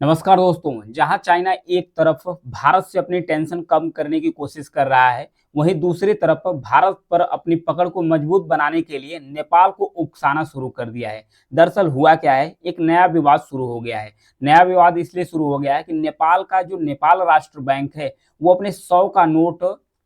नमस्कार दोस्तों। जहां चाइना एक तरफ भारत से अपनी टेंशन कम करने की कोशिश कर रहा है, वहीं दूसरी तरफ भारत पर अपनी पकड़ को मजबूत बनाने के लिए नेपाल को उकसाना शुरू कर दिया है। दरअसल हुआ क्या है, एक नया विवाद शुरू हो गया है। नया विवाद इसलिए शुरू हो गया है कि नेपाल का जो नेपाल राष्ट्र बैंक है, वो अपने 100 का नोट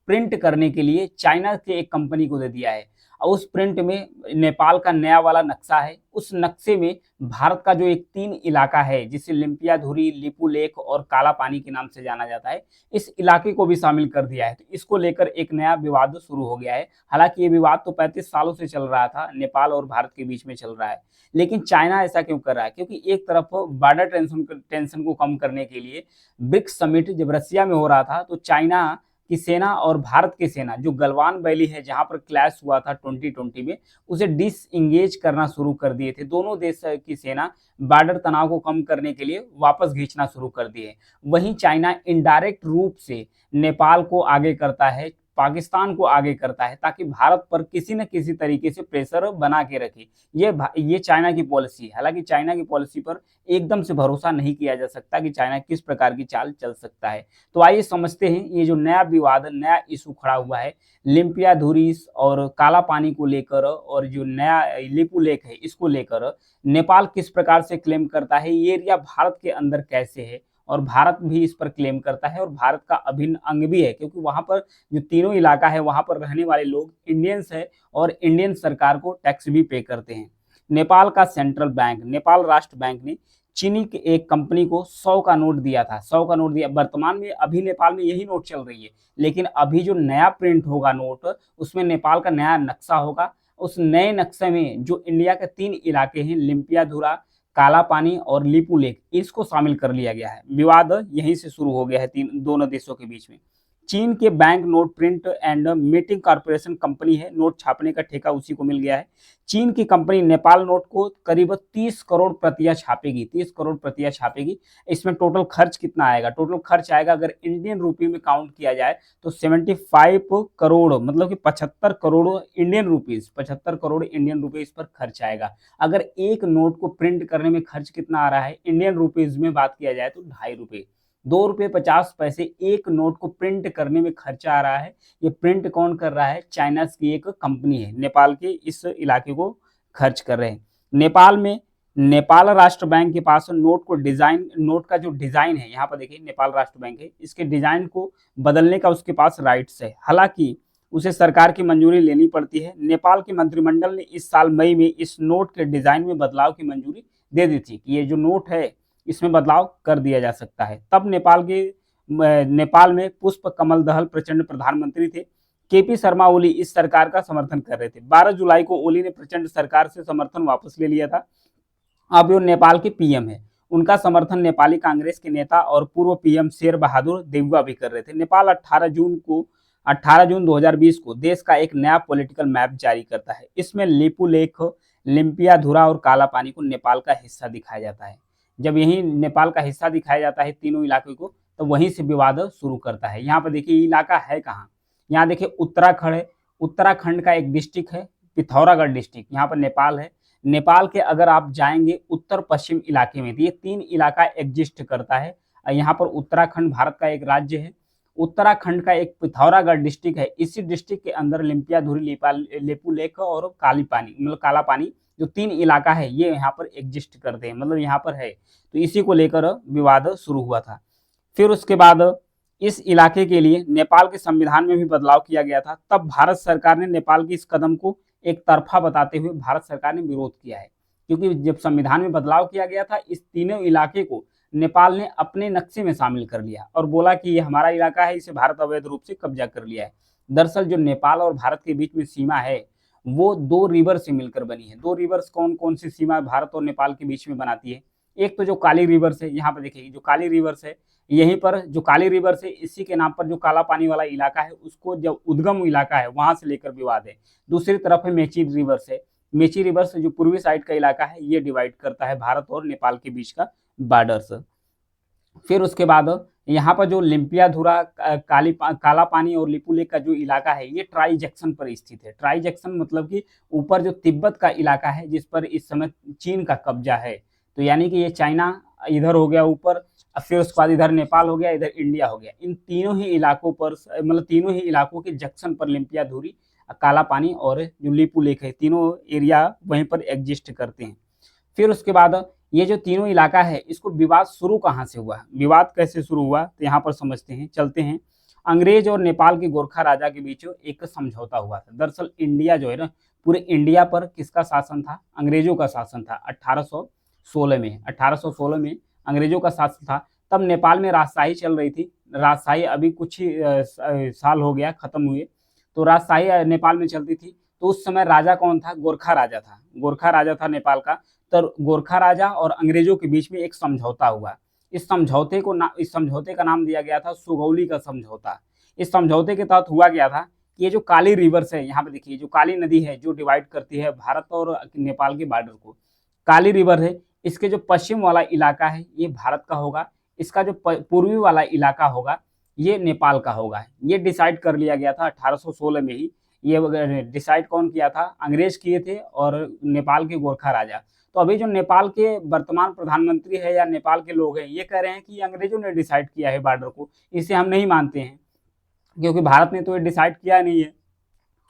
प्रिंट करने के लिए चाइना के एक कंपनी को दे दिया है। और उस प्रिंट में नेपाल का नया वाला नक्शा है। उस नक्शे में भारत का जो एक 3 इलाका है, जिसे लिम्पियाधुरी, लिपुलेख और काला पानी के नाम से जाना जाता है, इस इलाके को भी शामिल कर दिया है। तो इसको लेकर एक नया विवाद शुरू हो गया है। हालांकि ये विवाद तो 35 सालों से चल रहा था, नेपाल और भारत के बीच में चल रहा है। लेकिन चाइना ऐसा क्यों कर रहा है? क्योंकि एक तरफ बॉर्डर टेंशन को कम करने के लिए ब्रिक्स समिट जब रसिया में हो रहा था, तो चाइना की सेना और भारत की सेना जो गलवान वैली है, जहां पर क्लैश हुआ था 2020 में, उसे डिसएंगेज करना शुरू कर दिए थे। दोनों देश की सेना बॉर्डर तनाव को कम करने के लिए वापस खींचना शुरू कर दिए। वहीं चाइना इनडायरेक्ट रूप से नेपाल को आगे करता है, पाकिस्तान को आगे करता है, ताकि भारत पर किसी न किसी तरीके से प्रेशर बना के रखे। ये चाइना की पॉलिसी है। हालांकि चाइना की पॉलिसी पर एकदम से भरोसा नहीं किया जा सकता कि चाइना किस प्रकार की चाल चल सकता है। तो आइए समझते हैं ये जो नया विवाद, नया इशू खड़ा हुआ है लिम्पियाधुरीस और काला पानी को लेकर, और जो नया लिपू लेक है इसको लेकर नेपाल किस प्रकार से क्लेम करता है, ये एरिया भारत के अंदर कैसे है, और भारत भी इस पर क्लेम करता है और भारत का अभिन्न अंग भी है, क्योंकि वहां पर जो तीनों इलाका है वहां पर रहने वाले लोग इंडियंस है और इंडियन सरकार को टैक्स भी पे करते हैं। नेपाल का सेंट्रल बैंक, नेपाल राष्ट्र बैंक ने चीनी की एक कंपनी को 100 का नोट दिया था। 100 का नोट दिया। वर्तमान में अभी नेपाल में यही नोट चल रही है, लेकिन अभी जो नया प्रिंट होगा नोट, उसमें नेपाल का नया नक्शा होगा। उस नए नक्शे में जो इंडिया के 3 इलाके हैं, लिम्पियाधुरा, काला पानी और लिपू लेक, इसको शामिल कर लिया गया है। विवाद यहीं से शुरू हो गया है दोनों देशों के बीच में। चीन के bank note print and meeting corporation company है, नोट छापने का ठेका उसी को मिल गया है। चीन की कंपनी नेपाल नोट को करीब 30 करोड़ प्रतियां छापेगी। 30 करोड़ प्रतियां छापेगी। इसमें टोटल खर्च कितना आएगा? टोटल खर्च आएगा, अगर इंडियन रुपी में काउंट किया जाए तो 75 करोड़, मतलब कि 75 crore Indian rupees, 75 crore Indian rupees per खर्च आएगा। अगर एक नोट को प्रिंट करने में खर्च कितना आ रहा है इंडियन रुपीज में बात किया जाए तो 2.5 रुपए, 2 रुपये 50 पैसे एक नोट को प्रिंट करने में खर्चा आ रहा है। ये प्रिंट कौन कर रहा है? चाइना की एक कंपनी है, नेपाल के इस इलाके को खर्च कर रहे हैं। नेपाल में नेपाल राष्ट्र बैंक के पास नोट का जो डिजाइन है, यहाँ पर देखिए नेपाल राष्ट्र बैंक है, इसके डिजाइन को बदलने का उसके पास राइट्स है। हालांकि उसे सरकार की मंजूरी लेनी पड़ती है। नेपाल के मंत्रिमंडल ने इस साल मई में इस नोट के डिजाइन में बदलाव की मंजूरी दे दी थी कि ये जो नोट है इसमें बदलाव कर दिया जा सकता है। तब नेपाल में पुष्प कमल दहल प्रचंड प्रधानमंत्री थे। केपी शर्मा ओली इस सरकार का समर्थन कर रहे थे। 12 जुलाई को ओली ने प्रचंड सरकार से समर्थन वापस ले लिया था। अब वो नेपाल के पीएम है। उनका समर्थन नेपाली कांग्रेस के नेता और पूर्व पीएम शेर बहादुर देउवा भी कर रहे थे। नेपाल 18 जून 2020 को देश का एक नया पॉलिटिकल मैप जारी करता है। इसमें लिपुलेख, लिम्पियाधुरा और काला पानी को नेपाल का हिस्सा दिखाया जाता है। जब यही नेपाल का हिस्सा दिखाया जाता है तीनों इलाके को, तो वहीं से विवाद शुरू करता है। यहाँ पर देखिए ये इलाका है कहाँ? यहाँ देखिए उत्तराखंड है। उत्तराखंड का एक डिस्ट्रिक्ट है पिथौरागढ़ डिस्ट्रिक्ट, यहाँ पर नेपाल है। नेपाल के अगर आप जाएंगे उत्तर पश्चिम इलाके में, तो ये 3 इलाका एग्जिस्ट करता है। यहाँ पर उत्तराखंड भारत का एक राज्य है। उत्तराखंड का एक पिथौरागढ़ डिस्ट्रिक्ट है। इसी डिस्ट्रिक्ट के अंदर लिम्पियाधुरी, लेपू लेक और काली पानी, मतलब काला पानी, जो 3 इलाका है ये यहाँ पर एग्जिस्ट करते हैं, मतलब यहाँ पर है। तो इसी को लेकर विवाद शुरू हुआ था। फिर उसके बाद इस इलाके के लिए नेपाल के संविधान में भी बदलाव किया गया था। तब भारत सरकार ने नेपाल की इस कदम को एक तरफा बताते हुए भारत सरकार ने विरोध किया है, क्योंकि जब संविधान में बदलाव किया गया था, इस तीनों इलाके को नेपाल ने अपने नक्शे में शामिल कर लिया और बोला कि ये हमारा इलाका है, इसे भारत अवैध रूप से कब्जा कर लिया है। दरअसल जो नेपाल और भारत के बीच में सीमा है वो 2 रिवर से मिलकर बनी है। 2 रिवर्स कौन कौन सी सीमा भारत और नेपाल के बीच में बनाती है? एक तो जो काली रिवर्स है, यहाँ पर देखिए जो काली रिवर्स है, यहीं पर जो काली रिवर्स है, इसी के नाम पर जो काला पानी वाला इलाका है उसको जो उद्गम इलाका है वहां से लेकर विवाद है। दूसरी तरफ है मेची रिवर्स है। मेची रिवर्स जो पूर्वी साइड का इलाका है ये डिवाइड करता है भारत और नेपाल के बीच का बॉर्डर्स। फिर उसके बाद यहाँ पर जो लिम्पियाधुरा, काला पानी और लिपू लेक का जो इलाका है ये ट्राई जंक्शन पर स्थित है। ट्राई जंक्शन मतलब कि ऊपर जो तिब्बत का इलाका है जिस पर इस समय चीन का कब्जा है। तो यानी कि ये चाइना इधर हो गया ऊपर, फिर उसके बाद इधर नेपाल हो गया, इधर इंडिया हो गया। इन तीनों ही इलाकों पर मतलब तीनों ही इलाकों के जंक्शन पर लिम्पिया धुरी, काला पानी और जो लिपू लेक है, तीनों एरिया वहीं पर एग्जिस्ट करते हैं। फिर उसके बाद ये जो तीनों इलाका है, इसको विवाद शुरू कहाँ से हुआ, विवाद कैसे शुरू हुआ, तो यहाँ पर समझते हैं, चलते हैं। अंग्रेज और नेपाल के गोरखा राजा के बीच एक समझौता हुआ था। दरअसल इंडिया जो है ना, पूरे इंडिया पर किसका शासन था, अंग्रेजों का शासन था। 1816 में अंग्रेजों का शासन था। तब नेपाल में राजशाही चल रही थी। राजशाही अभी कुछ ही साल हो गया खत्म हुए, तो राजशाही नेपाल में चलती थी। तो उस समय राजा कौन था, गोरखा राजा था, गोरखा राजा था नेपाल का। तो गोरखा राजा और अंग्रेजों के बीच में एक समझौता हुआ। इस समझौते का नाम दिया गया था सुगौली का समझौता। इस समझौते के तहत हुआ गया था कि ये जो काली रिवर्स है, यहाँ पे देखिए जो काली नदी है जो डिवाइड करती है भारत और नेपाल के बॉर्डर को, काली रिवर है, इसके जो पश्चिम वाला इलाका है ये भारत का होगा, इसका जो पूर्वी वाला इलाका होगा ये नेपाल का होगा। ये डिसाइड कर लिया गया था 1816 में ही। ये डिसाइड कौन किया था, अंग्रेज किए थे और नेपाल के गोरखा राजा। तो अभी जो नेपाल के वर्तमान प्रधानमंत्री है या नेपाल के लोग हैं, ये कह रहे हैं कि अंग्रेजों ने डिसाइड किया है बॉर्डर को, इसे हम नहीं मानते हैं क्योंकि भारत ने तो ये डिसाइड किया नहीं है।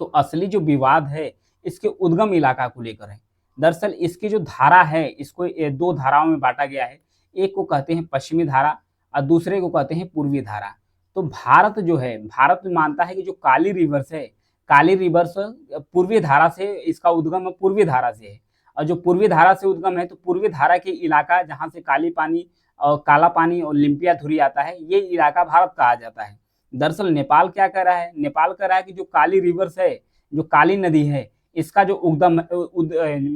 तो असली जो विवाद है इसके उद्गम इलाका को लेकर है। दरअसल इसकी जो धारा है, इसको दो धाराओं में बांटा गया है। एक को कहते हैं पश्चिमी धारा और दूसरे को कहते हैं पूर्वी धारा। तो भारत जो है, भारत मानता है कि जो काली रिवर्स है, काली रिवर्स पूर्वी धारा से, इसका उद्गम पूर्वी धारा से है। और जो पूर्वी धारा से उद्गम है, तो पूर्वी धारा के इलाका जहाँ से काली पानी और काला पानी और लिम्पिया धुरी आता है, ये इलाका भारत का आ जाता है। दरअसल नेपाल क्या कर रहा है, नेपाल कर रहा है कि जो काली रिवर्स है, जो काली नदी है, इसका जो उद्गम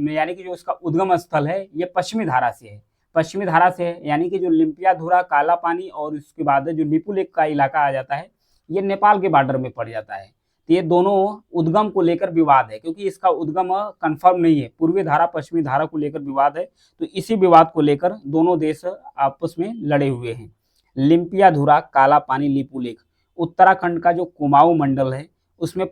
यानी कि जो इसका उद्गम स्थल है ये पश्चिमी धारा से है, पश्चिमी धारा से है। यानी कि जो लिम्पिया धुरा, काला पानी और उसके बाद जो लिपू लेक का इलाका आ जाता है, ये नेपाल के बॉर्डर में पड़ जाता है। तो ये दोनों उद्गम को लेकर विवाद है, क्योंकि इसका उद्गम कंफर्म नहीं है, पूर्वी धारा पश्चिमी धारा को लेकर विवाद है। तो इसी विवाद को लेकर दोनों देश आपस में लड़े हुए हैं। लिम्पिया धुरा, काला पानी, लिपू लेक उत्तराखंड का जो कुमाऊं मंडल है उसमें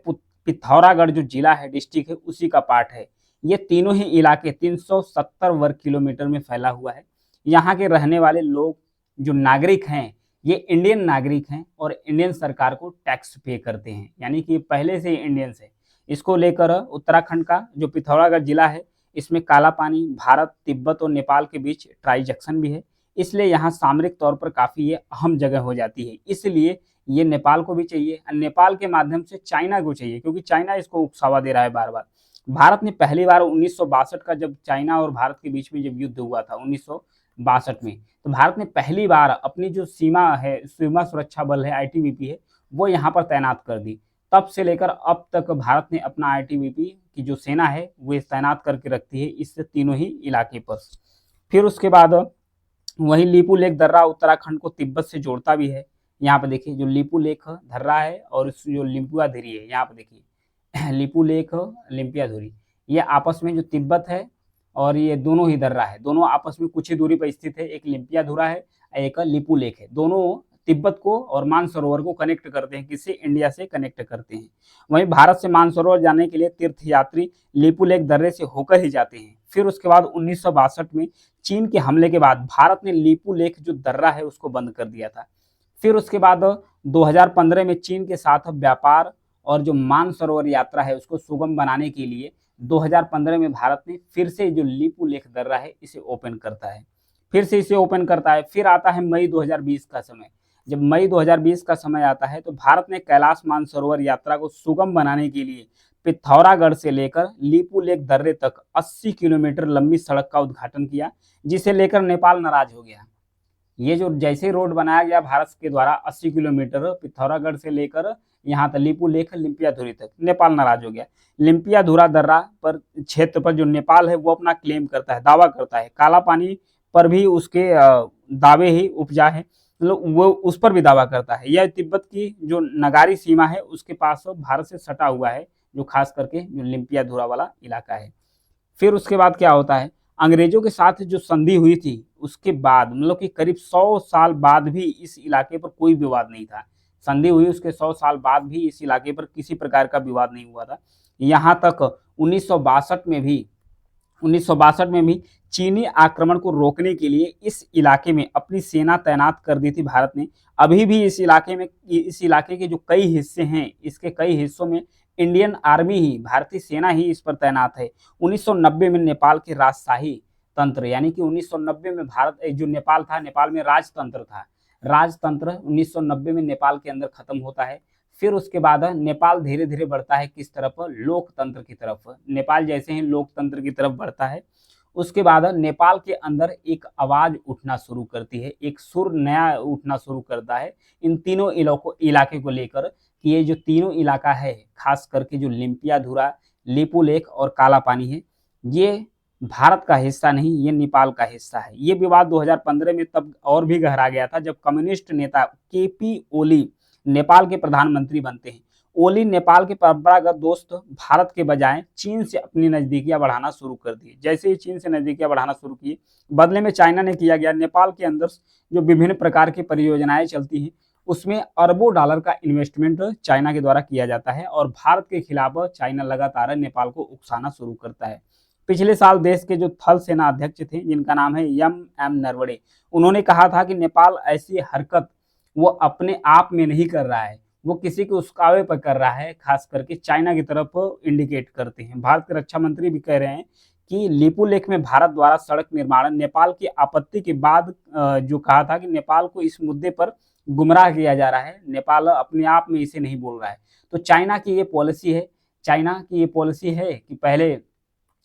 पिथौरागढ़ जो जिला है, डिस्ट्रिक्ट है, उसी का पार्ट है। ये तीनों ही इलाके 370 वर्ग किलोमीटर में फैला हुआ है। यहाँ के रहने वाले लोग जो नागरिक हैं, ये इंडियन नागरिक हैं और इंडियन सरकार को टैक्स पे करते हैं, यानी कि पहले से ही इंडियंस है। इसको लेकर उत्तराखंड का जो पिथौरागढ़ जिला है, इसमें काला पानी, भारत, तिब्बत और नेपाल के बीच ट्राई जंक्शन भी है, इसलिए यहाँ सामरिक तौर पर काफ़ी ये अहम जगह हो जाती है। इसलिए ये नेपाल को भी चाहिए और नेपाल के माध्यम से चाइना को चाहिए, क्योंकि चाइना इसको उकसावा दे रहा है बार बार। भारत ने पहली बार 1962 का, जब चाइना और भारत के बीच में जब युद्ध हुआ था 1962 में, तो भारत ने पहली बार अपनी जो सीमा है, सीमा सुरक्षा बल है, आईटीबीपी है, वो यहाँ पर तैनात कर दी। तब से लेकर अब तक भारत ने अपना आईटीबीपी की जो सेना है वो तैनात करके रखती है इस तीनों ही इलाके पर। फिर उसके बाद वही लिपू लेक दर्रा उत्तराखंड को तिब्बत से जोड़ता भी है। यहाँ पे देखिए जो लिपू लेक धर्रा है और जो लिम्पिया धुरी है, यहाँ पे देखिए लिपू लेक, लिम्पिया धुरी, ये आपस में जो तिब्बत है और ये दोनों ही दर्रा है, दोनों आपस में कुछ ही दूरी पर स्थित है। एक लिम्पिया धुरा है, एक लिपू लेक है। दोनों तिब्बत को और मानसरोवर को कनेक्ट करते हैं, किससे, इंडिया से कनेक्ट करते हैं। वहीं भारत से मानसरोवर जाने के लिए तीर्थयात्री लिपू लेक दर्रे से होकर ही जाते हैं। फिर उसके बाद 1962 में चीन के हमले के बाद भारत ने लिपू लेक जो दर्रा है उसको बंद कर दिया था। फिर उसके बाद 2015 में चीन के साथ व्यापार और जो मानसरोवर यात्रा है उसको सुगम बनाने के लिए 2015 में भारत ने फिर से जो लिपू लेक दर्रा है इसे ओपन करता है, फिर से इसे ओपन करता है। फिर आता है मई 2020 का समय। जब मई 2020 का समय आता है तो भारत ने कैलाश मानसरोवर यात्रा को सुगम बनाने के लिए पिथौरागढ़ से लेकर लिपू लेक दर्रे तक 80 किलोमीटर लंबी सड़क का उद्घाटन किया, जिसे लेकर नेपाल नाराज हो गया। ये जो जैसे रोड बनाया गया भारत के द्वारा 80 किलोमीटर पिथौरागढ़ से लेकर यहाँ तक लिपू लेक लिम्पिया धुरी तक, नेपाल नाराज हो गया। लिम्पिया धुरा दर्रा पर क्षेत्र पर जो नेपाल है वो अपना क्लेम करता है, दावा करता है। काला पानी पर भी उसके दावे ही उपजा है, मतलब वो उस पर भी दावा करता है। यह तिब्बत की जो नगारी सीमा है उसके पास भारत से सटा हुआ है, जो खास करके जो लिम्पिया धुरा वाला इलाका है। फिर उसके बाद क्या होता है, अंग्रेजों के साथ जो संधि हुई थी उसके बाद, मतलब कि करीब 100 साल बाद भी इस इलाके पर कोई विवाद नहीं था। संधि हुई उसके 100 साल बाद भी इस इलाके पर किसी प्रकार का विवाद नहीं हुआ था। यहाँ तक 1962 में भी 1962 में भी चीनी आक्रमण को रोकने के लिए इस इलाके में अपनी सेना तैनात कर दी थी भारत ने। अभी भी इस इलाके के जो कई हिस्से हैं, इसके कई हिस्सों में इंडियन आर्मी ही, भारतीय सेना ही इस पर तैनात है। 1990 में नेपाल के राजशाही तंत्र, यानी कि 1990 में भारत जो नेपाल था, नेपाल में राजतंत्र था। राजतंत्र 1990 में नेपाल के अंदर खत्म होता है। फिर उसके बाद नेपाल धीरे धीरे बढ़ता है किस तरफ? लोकतंत्र की तरफ। नेपाल जैसे ही लोकतंत्र की तरफ बढ़ता है, उसके बाद नेपाल के अंदर एक आवाज उठना शुरू करती है, एक सुर नया उठना शुरू करता है इन तीनों इलाके को लेकर, कि ये जो तीनों इलाका है, खास करके जो लिम्पियाधुरा, लिपुलेख और काला पानी है, ये भारत का हिस्सा नहीं, ये नेपाल का हिस्सा है। ये विवाद 2015 में तब और भी गहरा गया था, जब कम्युनिस्ट नेता केपी ओली नेपाल के प्रधानमंत्री बनते हैं। ओली नेपाल के परंपरागत दोस्त भारत के बजाय चीन से अपनी नजदीकियां बढ़ाना शुरू कर दी। जैसे ही चीन से नजदीकियां बढ़ाना शुरू की, बदले में चाइना ने किया गया, नेपाल के अंदर जो विभिन्न प्रकार की परियोजनाएं चलती हैं, उसमें अरबों डॉलर का इन्वेस्टमेंट चाइना के द्वारा किया जाता है और भारत के खिलाफ चाइना लगातार नेपाल को उकसाना शुरू करता है। पिछले साल देश के जो थल सेना अध्यक्ष थे, जिनका नाम है एम नरवणे, उन्होंने कहा था कि नेपाल ऐसी हरकत वो अपने आप में नहीं कर रहा है, वो किसी के उस्कावे पर कर रहा है, खास करके चाइना की तरफ इंडिकेट करते हैं। भारत के रक्षा मंत्री भी कह रहे हैं कि लिपुलेख में भारत द्वारा सड़क निर्माण, नेपाल की आपत्ति के बाद जो कहा था कि नेपाल को इस मुद्दे पर गुमराह किया जा रहा है, नेपाल अपने आप में इसे नहीं बोल रहा है। तो चाइना की ये पॉलिसी है, कि पहले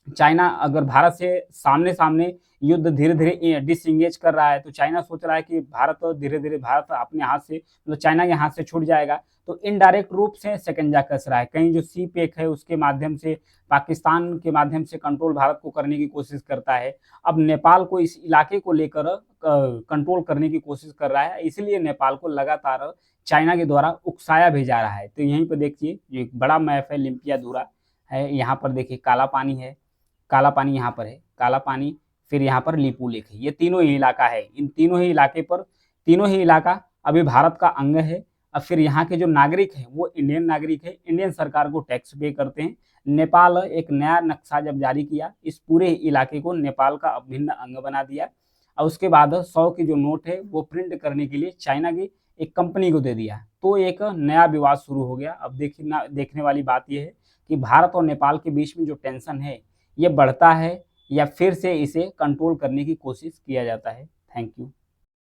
चाइना अगर भारत से सामने सामने युद्ध धीरे धीरे डिसएंगेज कर रहा है, तो चाइना सोच रहा है कि भारत धीरे धीरे भारत अपने हाथ से, मतलब चाइना के हाथ से छूट जाएगा, तो इनडायरेक्ट रूप से शिकंजा कस रहा है। कहीं जो सी पैक है उसके माध्यम से, पाकिस्तान के माध्यम से कंट्रोल भारत को करने की कोशिश करता है। अब नेपाल को इस इलाके को लेकर कंट्रोल करने की कोशिश कर रहा है, इसलिए नेपाल को लगातार चाइना के द्वारा उकसाया भी जा रहा है। तो यहीं पर देखिए, एक बड़ा मैप है, लिम्पियाधुरा है, यहाँ पर देखिए काला पानी है, काला पानी यहाँ पर है, काला पानी, फिर यहाँ पर लिपुलेख है, ये तीनों ही इलाका है। इन तीनों ही इलाके पर, तीनों ही इलाका अभी भारत का अंग है। अब फिर यहाँ के जो नागरिक हैं वो इंडियन नागरिक है, इंडियन सरकार को टैक्स पे करते हैं। नेपाल एक नया नक्शा जब जारी किया, इस पूरे इलाके को नेपाल का अभिन्न अंग बना दिया और उसके बाद 100 की जो नोट है वो प्रिंट करने के लिए चाइना की एक कंपनी को दे दिया। तो एक नया विवाद शुरू हो गया। अब देखने वाली बात यह है कि भारत और नेपाल के बीच में जो टेंशन है ये बढ़ता है या फिर से इसे कंट्रोल करने की कोशिश किया जाता है। Thank you.